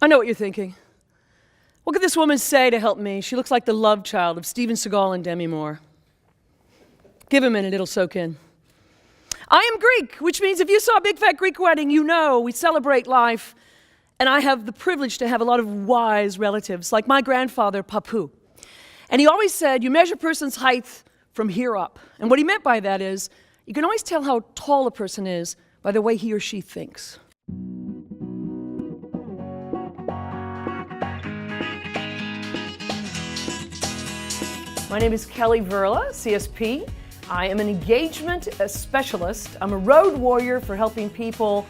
I know what you're thinking. What could this woman say to help me? She looks like the love child of Steven Seagal and Demi Moore. Give a minute, it'll soak in. I am Greek, which means if you saw a big fat Greek wedding, you know we celebrate life. And I have the privilege to have a lot of wise relatives, like my grandfather, Papu. And he always said, you measure a person's height from here up. And what he meant by that is, you can always tell how tall a person is by the way he or she thinks. My name is Kelli Vrla, CSP. I am an engagement specialist. I'm a road warrior for helping people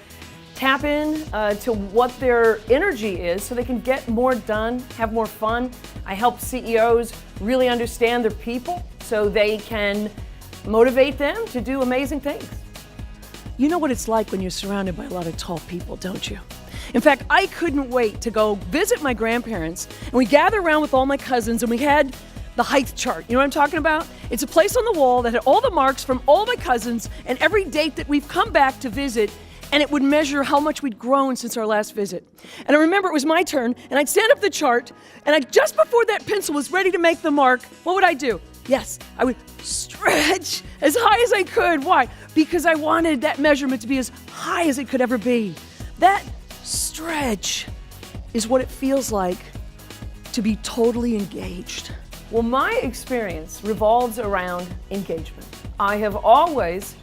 tap in to what their energy is so they can get more done, have more fun. I help CEOs really understand their people so they can motivate them to do amazing things. You know what it's like when you're surrounded by a lot of tall people, don't you? In fact, I couldn't wait to go visit my grandparents, and we gathered around with all my cousins and we had the height chart. You know what I'm talking about? It's a place on the wall that had all the marks from all my cousins and every date that we've come back to visit, and it would measure how much we'd grown since our last visit. And I remember it was my turn, and I'd stand up the chart, and just before that pencil was ready to make the mark, what would I do? Yes, I would stretch as high as I could. Why? Because I wanted that measurement to be as high as it could ever be. That stretch is what it feels like to be totally engaged. Well, my experience revolves around engagement. I have always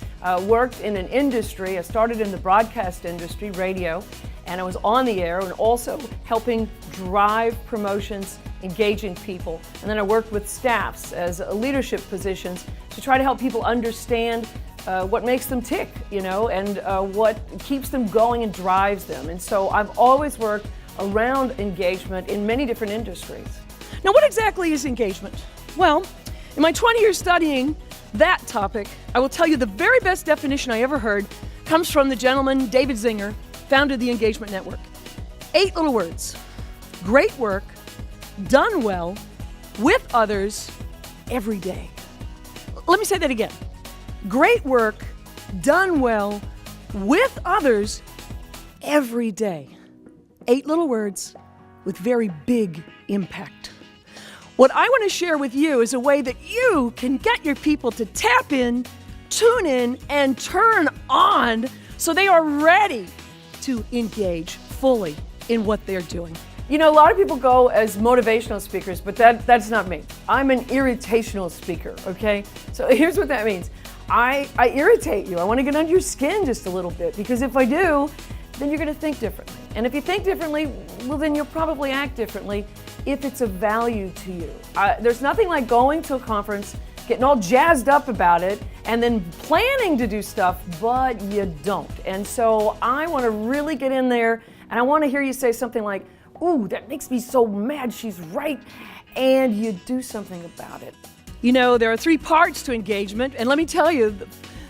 worked in an industry. I started in the broadcast industry, radio, and I was on the air and also helping drive promotions, engaging people. And then I worked with staffs as leadership positions to try to help people understand what makes them tick, you know, and what keeps them going and drives them. And so I've always worked around engagement in many different industries. Now, what exactly is engagement? Well, in my 20 years studying that topic, I will tell you the very best definition I ever heard comes from the gentleman, David Zinger, founded the Engagement Network. 8 little words: great work, done well, with others, every day. Let me say that again. Great work, done well, with others, every day. 8 little words with very big impact. What I want to share with you is a way that you can get your people to tap in, tune in, and turn on so they are ready to engage fully in what they're doing. You know, a lot of people go as motivational speakers, but that's not me. I'm an irritational speaker, okay? So here's what that means. I irritate you. I want to get under your skin just a little bit, because if I do, then you're going to think differently. And if you think differently, well, then you'll probably act differently if it's of value to you. There's nothing like going to a conference, getting all jazzed up about it, and then planning to do stuff, but you don't. And so I want to really get in there, and I want to hear you say something like, ooh, that makes me so mad, she's right, and you do something about it. You know, there are 3 parts to engagement, and let me tell you,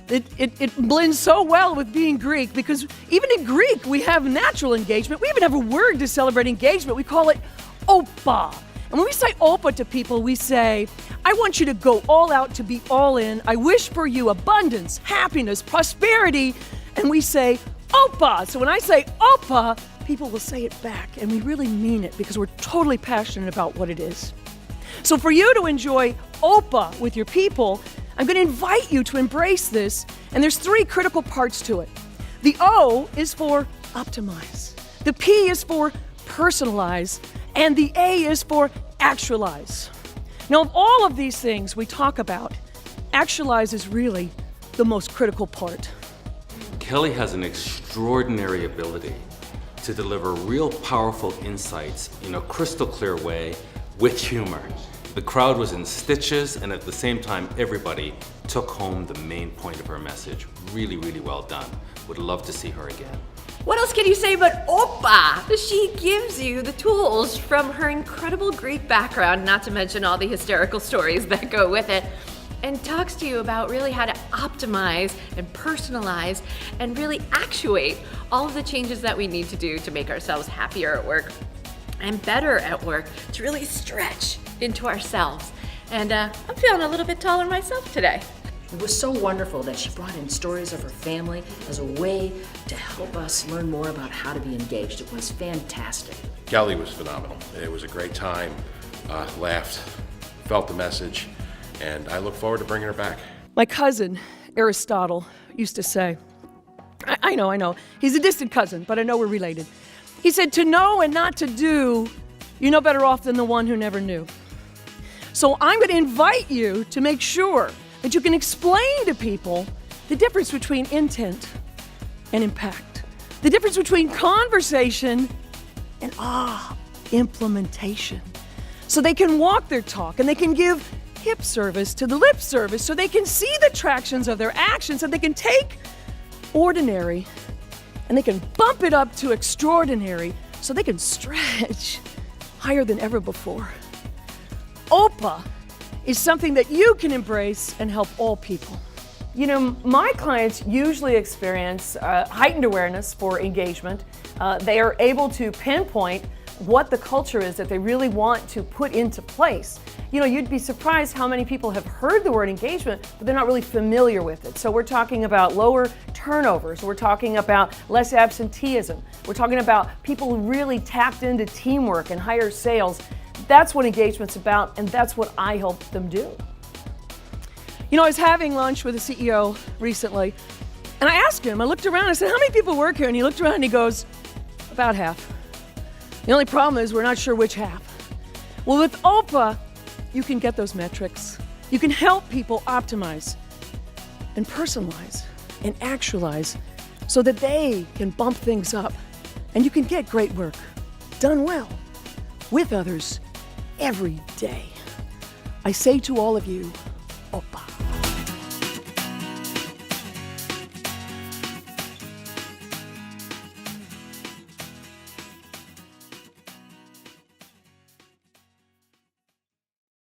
it blends so well with being Greek, because even in Greek, we have natural engagement. We even have a word to celebrate engagement. We call it OPA. And when we say OPA to people, we say, I want you to go all out to be all in. I wish for you abundance, happiness, prosperity. And we say, OPA. So when I say OPA, people will say it back. And we really mean it because we're totally passionate about what it is. So for you to enjoy OPA with your people, I'm going to invite you to embrace this. And there's 3 critical parts to it. The O is for optimize. The P is for personalize. And the A is for actualize. Now, of all of these things we talk about, actualize is really the most critical part. Kelli has an extraordinary ability to deliver real powerful insights in a crystal clear way with humor. The crowd was in stitches, and at the same time, everybody took home the main point of her message. Really, really well done. Would love to see her again. What else can you say but OPA? She gives you the tools from her incredible Greek background, not to mention all the hysterical stories that go with it, and talks to you about really how to optimize and personalize and really actuate all of the changes that we need to do to make ourselves happier at work and better at work, to really stretch into ourselves. And I'm feeling a little bit taller myself today. It was so wonderful that she brought in stories of her family as a way to help us learn more about how to be engaged. It was fantastic. Kelli was phenomenal. It was a great time, laughed, felt the message, and I look forward to bringing her back. My cousin, Aristotle, used to say, I know, he's a distant cousin, but I know we're related. He said, to know and not to do, you're no better off than the one who never knew. So I'm going to invite you to make sure that you can explain to people the difference between intent and impact, the difference between conversation and implementation. So they can walk their talk and they can give hip service to the lip service, so they can see the tractions of their actions, and they can take ordinary and they can bump it up to extraordinary, so they can stretch higher than ever before. OPA is something that you can embrace and help all people. You know, my clients usually experience heightened awareness for engagement. They are able to pinpoint what the culture is that they really want to put into place. You know, you'd be surprised how many people have heard the word engagement, but they're not really familiar with it. So we're talking about lower turnovers, we're talking about less absenteeism, we're talking about people who really tapped into teamwork and higher sales. That's what engagement's about, and that's what I help them do. You know, I was having lunch with a CEO recently, and I asked him, I looked around, I said, how many people work here? And he looked around and he goes, about half. The only problem is we're not sure which half. Well, with OPA, you can get those metrics. You can help people optimize and personalize and actualize so that they can bump things up, and you can get great work done well with others every day. I say to all of you,